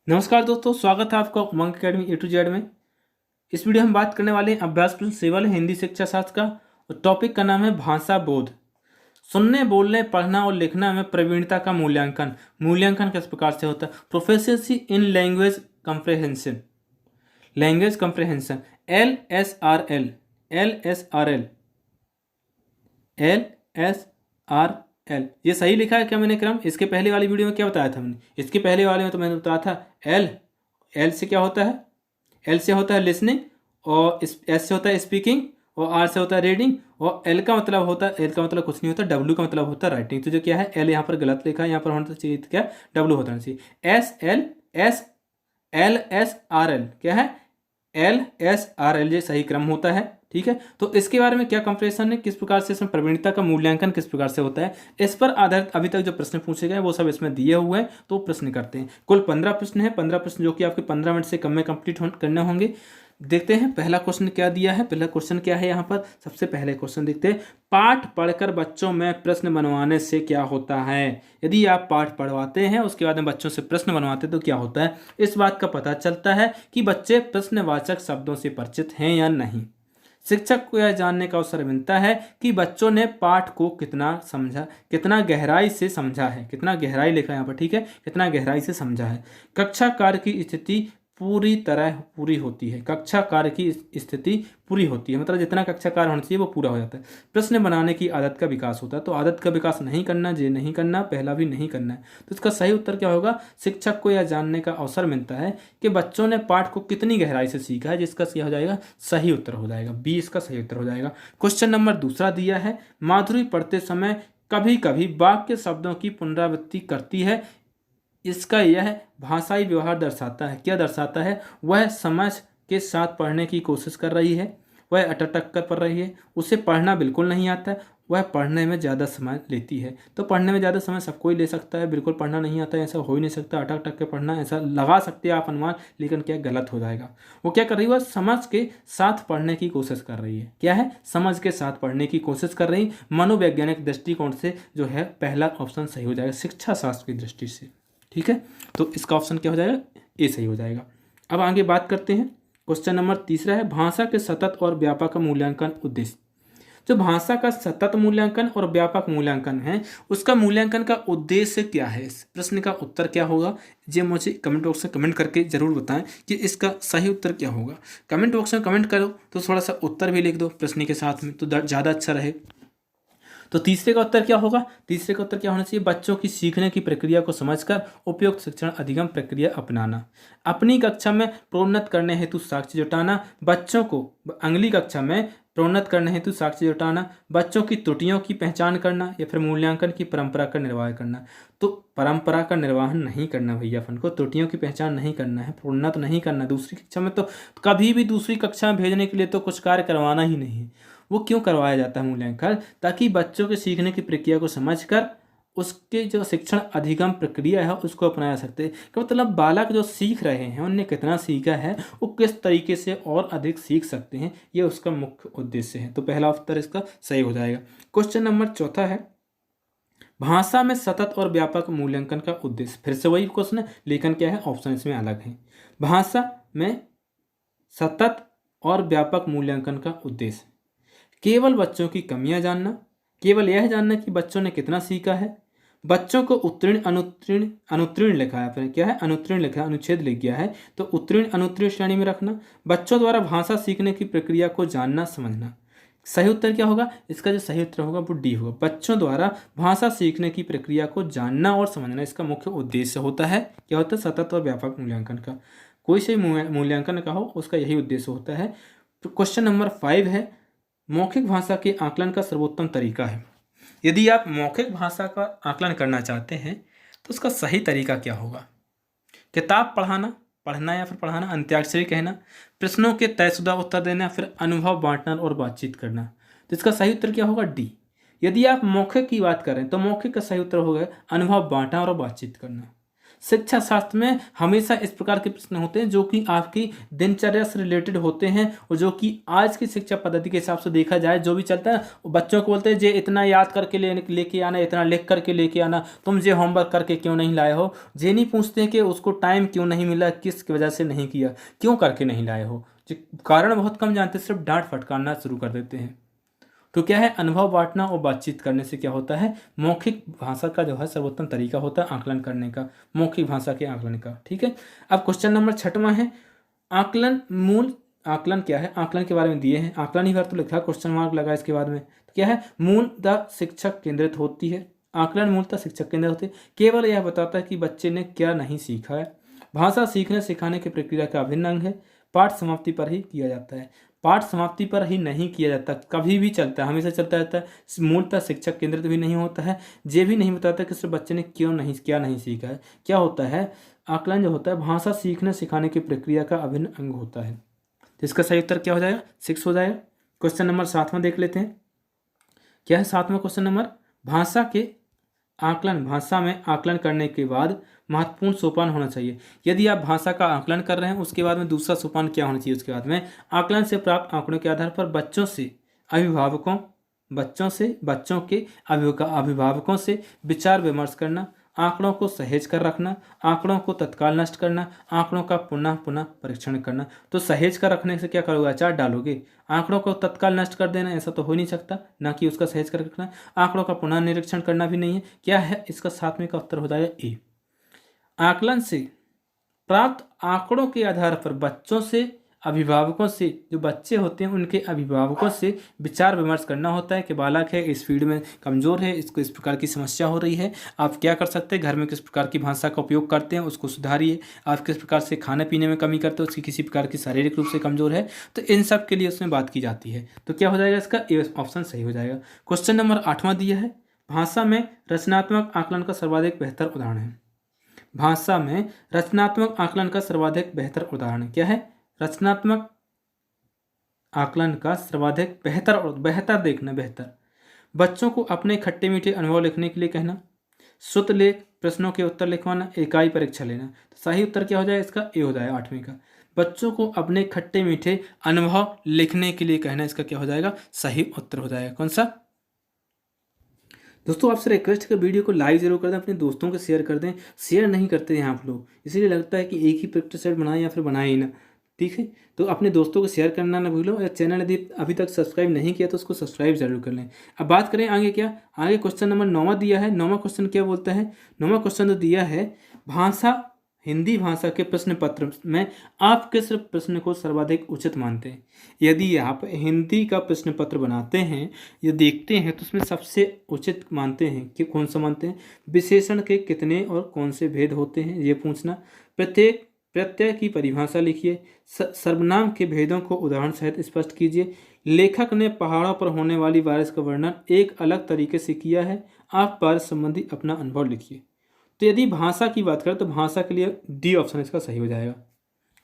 नमस्कार दोस्तों, स्वागत है आपका उमंग अकेडमी ए टू जेड में। इस वीडियो में हम बात करने वाले हैं अभ्यास प्रश्न सेवल हिंदी शिक्षा शास्त्र का। और टॉपिक का नाम है भाषा बोध। सुनने, बोलने, पढ़ना और लिखना में प्रवीणता का मूल्यांकन। मूल्यांकन किस प्रकार से होता है? Proficiency in language comprehension. Language comprehension LSRL। LSRL। LSRL ये सही लिखा है क्या मैंने क्रम? इसके पहले वाली वीडियो में क्या बताया था मैंने? इसके पहले वाले में तो मैंने बताया था एल। एल से क्या होता है? एल से होता है लिसनिंग, और एस से होता है स्पीकिंग, और आर से होता है रीडिंग, और एल का मतलब होता है, एल का मतलब कुछ नहीं होता, डब्ल्यू का मतलब होता है राइटिंग। तो जो क्या है, एल यहाँ पर गलत लिखा है, यहाँ पर होना चाहिए क्या? डब्ल्यू होना चाहिए। LSRL क्या है? LSRL ये सही क्रम होता है। ठीक है, तो इसके बारे में क्या कंपैरिजन है, किस प्रकार से इसमें प्रवीणता का मूल्यांकन किस प्रकार से होता है, इस पर आधारित अभी तक जो प्रश्न पूछे गए वो सब इसमें दिए हुए हैं। तो प्रश्न करते हैं। कुल 15 प्रश्न है, 15 प्रश्न जो कि आपके 15 मिनट से कम में कंप्लीट करने होंगे। देखते हैं पहला क्वेश्चन क्या दिया है। पहला क्वेश्चन क्या है यहाँ पर? सबसे पहले क्वेश्चन देखते हैं, पाठ पढ़कर बच्चों में प्रश्न बनवाने से क्या होता है। यदि आप पाठ पढ़वाते हैं उसके बाद में बच्चों से प्रश्न बनवाते हैं तो क्या होता है? इस बात का पता चलता है कि बच्चे प्रश्नवाचक शब्दों से परिचित हैं या नहीं। शिक्षक को यह जानने का अवसर मिलता है कि बच्चों ने पाठ को कितना समझा, कितना गहराई से समझा है। कितना गहराई लिखा है यहाँ पर, ठीक है, कितना गहराई से समझा है। कक्षा कार्य की स्थिति पूरी तरह पूरी होती है। कक्षा कार्य की स्थिति पूरी होती है मतलब जितना कक्षा कार्य होना चाहिए वो पूरा हो जाता है। प्रश्न बनाने की आदत का विकास होता है। तो आदत का विकास नहीं करना, ये नहीं करना, पहला भी नहीं करना है। तो इसका सही उत्तर क्या होगा? शिक्षक को यह जानने का अवसर मिलता है कि बच्चों ने पाठ को कितनी गहराई से सीखा है, जिसका क्या हो जाएगा? सही उत्तर हो जाएगा। 20 का सही उत्तर हो जाएगा। क्वेश्चन नंबर दूसरा दिया है, माधुरी पढ़ते समय कभी कभी वाक्य शब्दों की पुनरावृत्ति करती है। इसका यह भाषाई व्यवहार दर्शाता है। क्या दर्शाता है? वह समझ के साथ पढ़ने की कोशिश कर रही है, वह अटक कर पढ़ रही है, उसे पढ़ना बिल्कुल नहीं आता है, वह पढ़ने में ज़्यादा समय लेती है। तो पढ़ने में ज़्यादा समय सबको ही ले सकता है, बिल्कुल पढ़ना नहीं आता है ऐसा हो ही नहीं सकता। अटक के पढ़ना ऐसा लगा सकते हैं आप अनुमान, लेकिन क्या गलत हो जाएगा। वो क्या कर रही है? वह समझ के साथ पढ़ने की कोशिश कर रही है। क्या है? समझ के साथ पढ़ने की कोशिश कर रही। मनोवैज्ञानिक दृष्टिकोण से जो है पहला ऑप्शन सही हो जाएगा, शिक्षा शास्त्र की दृष्टि से। ठीक है, तो इसका ऑप्शन क्या हो जाएगा? ए सही हो जाएगा। अब आगे बात करते हैं। क्वेश्चन नंबर तीसरा है, भाषा के सतत और व्यापक मूल्यांकन उद्देश्य। जो भाषा का सतत मूल्यांकन और व्यापक मूल्यांकन है, उसका मूल्यांकन का उद्देश्य क्या है? इस प्रश्न का उत्तर क्या होगा, ये मुझे कमेंट बॉक्स में कमेंट करके जरूर बताएं कि इसका सही उत्तर क्या होगा। कमेंट बॉक्स में कमेंट करो तो थोड़ा सा उत्तर भी लिख दो प्रश्न के साथ में, तो ज़्यादा अच्छा रहे। तो तीसरे का उत्तर क्या होगा? तीसरे का उत्तर क्या होना चाहिए? बच्चों की सीखने की प्रक्रिया को समझकर उपयुक्त शिक्षण अधिगम प्रक्रिया अपनाना। अपनी कक्षा में प्रोन्नत करने हेतु साक्ष्य जुटाना। बच्चों को अगली कक्षा में प्रोन्नत करने हेतु साक्ष्य जुटाना। बच्चों की त्रुटियों की पहचान करना, या फिर मूल्यांकन की परंपरा का निर्वाह करना। तो परंपरा का निर्वहन नहीं करना भैया, अपन को त्रुटियों की पहचान नहीं करना है, प्रोन्नत नहीं करना। दूसरी कक्षा में तो कभी भी दूसरी कक्षा में भेजने के लिए तो कुछ कार्य करवाना ही नहीं है। वो क्यों करवाया जाता है मूल्यांकन? ताकि बच्चों के सीखने की प्रक्रिया को समझकर उसके जो शिक्षण अधिगम प्रक्रिया है उसको अपनाया सकते हैं। कि मतलब बालक जो सीख रहे हैं उनने कितना सीखा है, वो किस तरीके से और अधिक सीख सकते हैं, ये उसका मुख्य उद्देश्य है। तो पहला उत्तर इसका सही हो जाएगा। क्वेश्चन नंबर चौथा है, भाषा में सतत और व्यापक मूल्यांकन का उद्देश्य। फिर से वही क्वेश्चन है, लेकिन क्या है, ऑप्शन इसमें अलग है। भाषा में सतत और व्यापक मूल्यांकन का उद्देश्य केवल बच्चों की कमियां जानना, केवल यह जानना कि बच्चों ने कितना सीखा है। बच्चों को उत्तीर्ण अनुत्तीर्ण अनुत्तीर्ण लिखा है आपने, क्या है? अनुत्तीर्ण लिखा है, अनुच्छेद लिख गया है, तो उत्तीर्ण अनुत्तीर्ण श्रेणी में रखना। बच्चों द्वारा भाषा सीखने की प्रक्रिया को जानना समझना। सही उत्तर क्या होगा? इसका जो सही उत्तर होगा वो डी होगा। बच्चों द्वारा भाषा सीखने की प्रक्रिया को जानना और समझना इसका मुख्य उद्देश्य होता है। क्या होता है? सतत और व्यापक मूल्यांकन का। कोई से मूल्यांकन का हो उसका यही उद्देश्य होता है। तो क्वेश्चन नंबर 5 है, मौखिक भाषा के आकलन का सर्वोत्तम तरीका है। यदि आप मौखिक भाषा का आकलन करना चाहते हैं तो उसका सही तरीका क्या होगा? किताब पढ़ना या फिर पढ़ाना, अंत्याक्षरी कहना, प्रश्नों के तयशुदा उत्तर देना, फिर अनुभव बांटना और बातचीत करना। तो इसका सही उत्तर क्या होगा? डी। यदि आप मौखिक की बात करें तो मौखिक का सही उत्तर होगा अनुभव बांटना और बातचीत करना। शिक्षा शास्त्र में हमेशा इस प्रकार के प्रश्न होते हैं जो कि आपकी दिनचर्या से रिलेटेड होते हैं और जो कि आज की शिक्षा पद्धति के हिसाब से देखा जाए जो भी चलता है, बच्चों को बोलते हैं जे इतना याद करके लेके आना, इतना लिख करके लेके आना, तुम जे होमवर्क करके क्यों नहीं लाए हो। जे नहीं पूछते कि उसको टाइम क्यों नहीं मिला, किस वजह से नहीं किया, क्यों करके नहीं लाए हो, कारण बहुत कम जानते, सिर्फ डांट फटकारना शुरू कर देते हैं। तो क्या है, अनुभव बांटना और बातचीत करने से क्या होता है, मौखिक भाषा का जो है सर्वोत्तम तरीका होता है आकलन करने का, मौखिक भाषा के आकलन का। ठीक है, अब क्वेश्चन नंबर 6वां है, आकलन मूल आकलन क्या है, आकलन के बारे में दिए हैं, आकलन ही बार तो लिखा, क्वेश्चन मार्क लगा इसके बाद में। तो क्या है, मूलतः शिक्षक केंद्रित होती है, आकलन मूलतः शिक्षक केंद्रित होती है, केवल यह बताता है कि बच्चे ने क्या नहीं सीखा है। भाषा सीखने सिखाने की प्रक्रिया का अभिन्न अंग है, पाठ समाप्ति पर ही किया जाता है, पाठ समाप्ति पर ही नहीं किया जाता, कभी भी चलता है, हमेशा चलता रहता है, मूलतः शिक्षक केंद्रित भी नहीं होता है, ये भी नहीं बताता कि सिर्फ बच्चे ने क्या नहीं सीखा है। क्या होता है, आकलन जो होता है भाषा सीखने सिखाने की प्रक्रिया का अभिन्न अंग होता है। तो इसका सही उत्तर क्या हो जाएगा, 6 हो जाएगा। क्वेश्चन नंबर 7वां देख लेते हैं, क्या है 7वां क्वेश्चन नंबर, भाषा के आकलन, भाषा में आकलन करने के बाद महत्वपूर्ण सोपान होना चाहिए। यदि आप भाषा का आकलन कर रहे हैं उसके बाद में दूसरा सोपान क्या होना चाहिए, उसके बाद में आकलन से प्राप्त आंकड़ों के आधार पर बच्चों के अभिभावकों से विचार विमर्श करना, आंकड़ों को सहेज कर रखना, आंकड़ों को तत्काल नष्ट करना, आंकड़ों का पुनः परीक्षण करना। तो सहेज कर रखने से क्या करोगे, अचार डालोगे, आंकड़ों को तत्काल नष्ट कर देना ऐसा तो हो नहीं सकता, ना कि उसका सहेज कर रखना, आंकड़ों का पुनः निरीक्षण करना भी नहीं है। क्या है, इसका 7वें का उत्तर हो जाएगा ए। आकलन से प्राप्त आंकड़ों के आधार पर बच्चों से, अभिभावकों से, जो बच्चे होते हैं उनके अभिभावकों से विचार विमर्श करना होता है कि बालक है इस फील्ड में कमज़ोर है, इसको इस प्रकार की समस्या हो रही है, आप क्या कर सकते हैं, घर में किस प्रकार की भाषा का उपयोग करते हैं उसको सुधारिए, आप किस प्रकार से खाने पीने में कमी करते हो, उसकी किसी प्रकार की शारीरिक रूप से कमज़ोर है, तो इन सब के लिए उसमें बात की जाती है। तो क्या हो जाएगा, इसका ए ऑप्शन सही हो जाएगा। क्वेश्चन नंबर 8वां दिया है, भाषा में रचनात्मक आकलन का सर्वाधिक बेहतर उदाहरण है। भाषा में रचनात्मक आकलन का सर्वाधिक बेहतर उदाहरण क्या है, रचनात्मक आकलन का सर्वाधिक बेहतर देखना, बेहतर बच्चों को अपने खट्टे मीठे अनुभव लिखने के लिए कहना, श्रुत लेख, प्रश्नों के उत्तर लिखवाना, इकाई परीक्षा लेना। तो सही उत्तर क्या हो जाएगा, इसका ए हो जाएगा 8वें का, बच्चों को अपने खट्टे मीठे अनुभव लिखने के लिए कहना, इसका क्या हो जाएगा, सही उत्तर हो जाएगा। कौन सा दोस्तों, आपसे रिक्वेस्ट कर वीडियो को लाइक जरूर कर दें, अपने दोस्तों को शेयर कर दें, शेयर नहीं करते हैं आप लोग, इसीलिए लगता है कि एक ही प्रैक्टिस सेट बनाएं या फिर बनाएं ही ना। ठीक है, तो अपने दोस्तों को शेयर करना ना भूलो, और चैनल यदि अभी तक सब्सक्राइब नहीं किया तो उसको सब्सक्राइब जरूर कर लें। अब बात करें आगे, क्या आगे क्वेश्चन नंबर 9वां दिया है। 9वां क्वेश्चन क्या बोलता है, 9वां क्वेश्चन तो दिया है, हिंदी भाषा के प्रश्न पत्र में आप किस प्रश्न को सर्वाधिक उचित मानते हैं। यदि आप हिंदी का प्रश्न पत्र बनाते हैं या देखते हैं तो उसमें सबसे उचित मानते हैं कि कौन सा मानते हैं, विशेषण के कितने और कौन से भेद होते हैं ये पूछना, प्रत्येक प्रत्यय की परिभाषा लिखिए, सर्वनाम के भेदों को उदाहरण सहित स्पष्ट कीजिए, लेखक ने पहाड़ों पर होने वाली बारिश का वर्णन एक अलग तरीके से किया है, आप बारिश संबंधी अपना अनुभव लिखिए। तो यदि भाषा की बात करें तो भाषा के लिए डी ऑप्शन इसका सही हो जाएगा।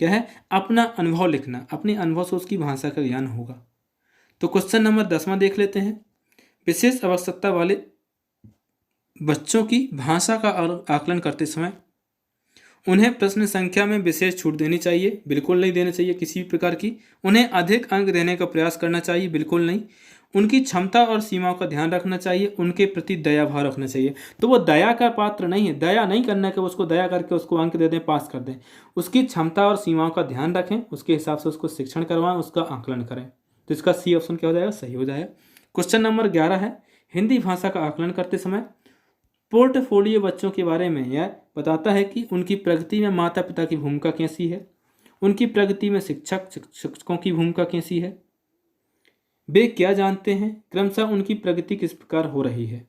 क्या है, अपना अनुभव लिखना, अपने अनुभव से उसकी भाषा का ज्ञान होगा। तो क्वेश्चन नंबर 10वां देख लेते हैं, विशेष आवश्यकता वाले बच्चों की भाषा का आकलन करते समय उन्हें प्रश्न संख्या में विशेष छूट देनी चाहिए, बिल्कुल नहीं देनी चाहिए किसी भी प्रकार की। उन्हें अधिक अंक देने का प्रयास करना चाहिए, बिल्कुल नहीं। उनकी क्षमता और सीमाओं का ध्यान रखना चाहिए, उनके प्रति दया भाव रखना चाहिए। तो वो दया का पात्र नहीं है, दया नहीं करना कि उसको दया करके उसको अंक दे दें, पास कर दें। उसकी क्षमता और सीमाओं का ध्यान रखें, उसके हिसाब से उसको शिक्षण करवाएं, उसका आकलन करें। तो इसका सी ऑप्शन क्या हो जाएगा, सही हो जाएगा। क्वेश्चन नंबर 11 है, हिंदी भाषा का आकलन करते समय पोर्टफोलियो बच्चों के बारे में यह बताता है कि उनकी प्रगति में माता पिता की भूमिका कैसी है, उनकी प्रगति में शिक्षकों की भूमिका कैसी है, वे क्या जानते हैं, क्रमशः उनकी प्रगति किस प्रकार हो रही है।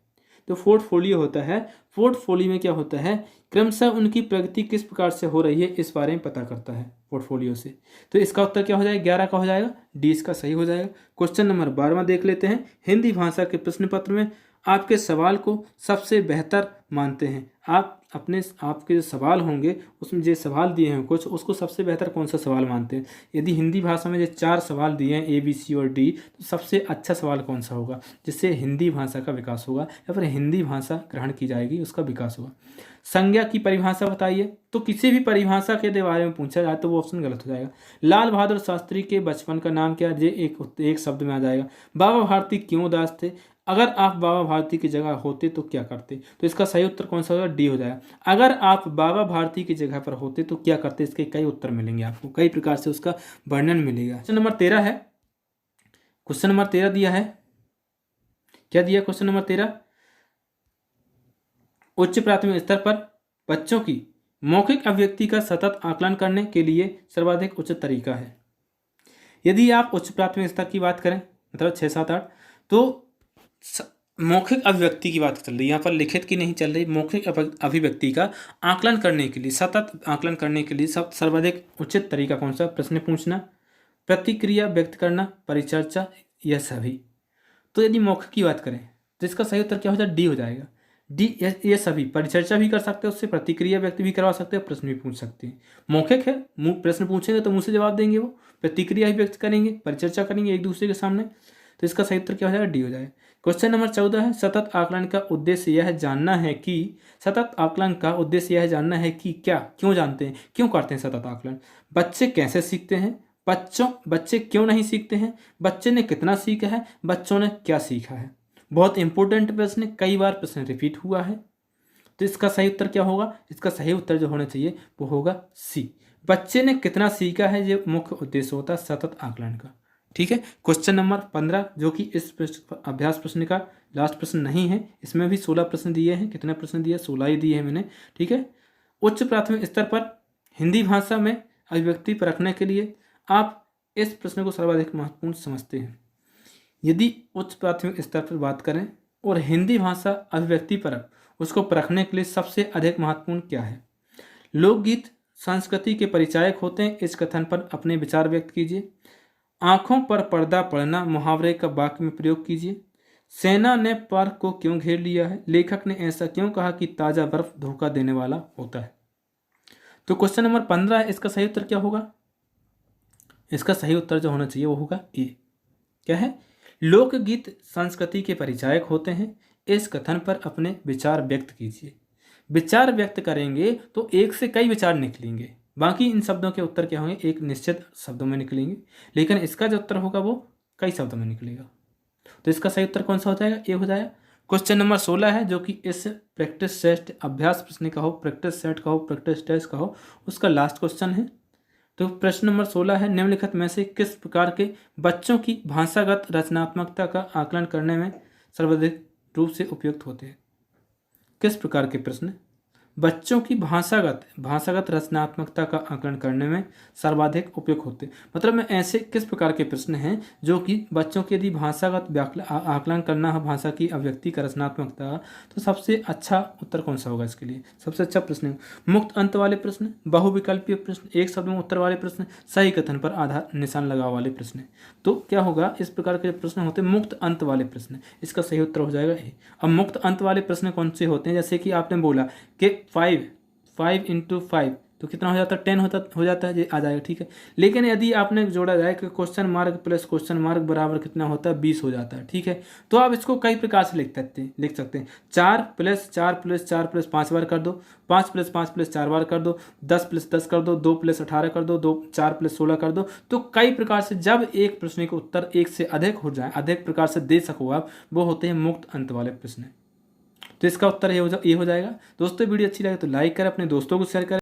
तो पोर्टफोलियो होता है, पोर्टफोलियो में क्या होता है, क्रमशः उनकी प्रगति किस प्रकार से हो रही है इस बारे में पता करता है पोर्टफोलियो से। तो इसका उत्तर क्या हो जाएगा, 11 का हो जाएगा, डी इसका सही हो जाएगा। क्वेश्चन नंबर 12वां देख लेते हैं, हिंदी भाषा के प्रश्न पत्र में आपके सवाल को सबसे बेहतर मानते हैं, आप अपने आपके जो सवाल होंगे उसमें जो सवाल दिए हैं कुछ, उसको सबसे बेहतर कौन सा सवाल मानते हैं। यदि हिंदी भाषा में जो 4 सवाल दिए हैं A, B, C और D, तो सबसे अच्छा सवाल कौन सा होगा जिससे हिंदी भाषा का विकास होगा या फिर हिंदी भाषा ग्रहण की जाएगी, उसका विकास होगा। संज्ञा की परिभाषा बताइए, तो किसी भी परिभाषा के बारे में पूछा जाए तो वो ऑप्शन गलत हो जाएगा। लाल बहादुर शास्त्री के बचपन का नाम क्या, ये एक शब्द में आ जाएगा। बाबा भारती क्यों उदास थे, अगर आप बाबा भारती की जगह होते तो क्या करते, तो इसका सही उत्तर कौन सा होगा, डी हो जाएगा। अगर आप बाबा भारती की जगह पर होते तो क्या करते, इसके कई उत्तर मिलेंगे आपको, कई प्रकार से उसका वर्णन मिलेगा। क्वेश्चन नंबर 13 है, क्वेश्चन नंबर 13 दिया है, क्या दिया क्वेश्चन नंबर 13, उच्च प्राथमिक स्तर पर बच्चों की मौखिक अभिव्यक्ति का सतत आकलन करने के लिए सर्वाधिक उचित तरीका है। यदि आप उच्च प्राथमिक स्तर की बात करें, मतलब 6, 7, 8, तो मौखिक अभिव्यक्ति की बात चल रही है, यहाँ पर लिखित की नहीं चल रही। मौखिक अभिव्यक्ति का आकलन करने के लिए, सतत आकलन करने के लिए सर्वाधिक उचित तरीका कौन सा, प्रश्न पूछना, प्रतिक्रिया व्यक्त करना, परिचर्चा, यह सभी। तो यदि मौखिक की बात करें तो इसका सही उत्तर क्या हो जाएगा, डी हो जाएगा। डी, ये सभी, परिचर्चा भी कर सकते हैं, उससे प्रतिक्रिया व्यक्त भी करवा सकते हैं, प्रश्न भी पूछ सकते हैं। मौखिक है, प्रश्न पूछेंगे तो मुँह से जवाब देंगे, वो प्रतिक्रिया भी व्यक्त करेंगे, परिचर्चा करेंगे एक दूसरे के सामने, तो इसका सही उत्तर क्या हो जाएगा, डी हो जाएगा। क्वेश्चन नंबर 14 है, सतत आकलन का उद्देश्य यह जानना है कि, सतत आकलन का उद्देश्य यह जानना है कि क्या, क्यों जानते हैं, क्यों करते हैं सतत आकलन, बच्चे कैसे सीखते हैं, बच्चे क्यों नहीं सीखते हैं, बच्चे ने कितना सीखा है, बच्चों ने क्या सीखा है। बहुत इंपॉर्टेंट प्रश्न, कई बार प्रश्न रिपीट हुआ है, तो इसका सही उत्तर क्या होगा, इसका सही उत्तर जो होना चाहिए वो होगा सी, बच्चे ने कितना सीखा है, ये मुख्य उद्देश्य होता है सतत आकलन का। ठीक है, क्वेश्चन नंबर 15 जो कि इस अभ्यास प्रश्न का लास्ट प्रश्न नहीं है, इसमें भी 16 प्रश्न दिए हैं, कितने प्रश्न दिए, 16 ही दिए हैं मैंने। ठीक है, उच्च प्राथमिक स्तर पर हिंदी भाषा में अभिव्यक्ति परखने के लिए आप इस प्रश्न को सर्वाधिक महत्वपूर्ण समझते हैं। यदि उच्च प्राथमिक स्तर पर बात करें और हिंदी भाषा अभिव्यक्ति परख, उसको परखने के लिए सबसे अधिक महत्वपूर्ण क्या है। लोकगीत संस्कृति के परिचायक होते हैं, इस कथन पर अपने विचार व्यक्त कीजिए। आंखों पर पर्दा पड़ना मुहावरे का वाक्य में प्रयोग कीजिए। सेना ने पार्क को क्यों घेर लिया है, लेखक ने ऐसा क्यों कहा कि ताज़ा बर्फ धोखा देने वाला होता है। तो क्वेश्चन नंबर 15 है, इसका सही उत्तर क्या होगा, इसका सही उत्तर जो होना चाहिए वो होगा ए। क्या है, लोकगीत संस्कृति के परिचायक होते हैं, इस कथन पर अपने विचार व्यक्त कीजिए। विचार व्यक्त करेंगे तो एक से कई विचार निकलेंगे, बाकी इन शब्दों के उत्तर क्या होंगे, एक निश्चित शब्दों में निकलेंगे, लेकिन इसका जो उत्तर होगा वो कई शब्दों में निकलेगा। तो इसका सही उत्तर कौन सा हो जाएगा, ए हो जाएगा। क्वेश्चन नंबर 16 है जो कि इस प्रैक्टिस टेस्ट अभ्यास प्रश्न का हो, प्रैक्टिस सेट का हो, प्रैक्टिस टेस्ट का हो, उसका लास्ट क्वेश्चन है। तो प्रश्न नंबर 16 है, निम्नलिखित में से किस प्रकार के बच्चों की भाषागत रचनात्मकता का आकलन करने में सर्वाधिक रूप से उपयुक्त होते हैं। किस प्रकार के प्रश्न बच्चों की भाषागत रचनात्मकता का आकलन करने में सर्वाधिक उपयुक्त होते हैं, मतलब में ऐसे किस प्रकार के प्रश्न हैं जो कि बच्चों के यदि भाषागत आकलन करना है, भाषा की अभिव्यक्ति का रचनात्मकता, तो सबसे अच्छा उत्तर कौन सा होगा इसके लिए, सबसे अच्छा प्रश्न मुक्त अंत वाले प्रश्न, बहुविकल्पीय प्रश्न, एक शब्द में उत्तर वाले प्रश्न, सही कथन पर आधार निशान लगाव वाले प्रश्न। तो क्या होगा, इस प्रकार के प्रश्न होते हैं मुक्त अंत वाले प्रश्न, इसका सही उत्तर हो जाएगा ए। अब मुक्त अंत वाले प्रश्न कौन से होते हैं, जैसे कि आपने बोला कि 5 × 5 तो कितना हो जाता है, 10 हो जाता है, ये आ जाएगा। ठीक है, लेकिन यदि आपने जोड़ा जाए कि question mark plus question mark बराबर कितना होता है, 20 हो जाता है। ठीक है, तो आप इसको कई प्रकार से लिख सकते हैं 4 + 4 + 4 + 5 बार कर दो, 5 + 5 + 4 बार कर दो, 10 + 10 कर दो, 2 + 18 कर दो, 4 + 16 कर दो। तो कई प्रकार से जब एक प्रश्न के उत्तर एक से अधिक हो जाए, अधिक प्रकार से दे सको आप, वो होते हैं मुक्त अंत वाले प्रश्न। तो इसका उत्तर ये हो जाएगा। दोस्तों वीडियो अच्छी लगे तो लाइक करें, अपने दोस्तों को शेयर करें।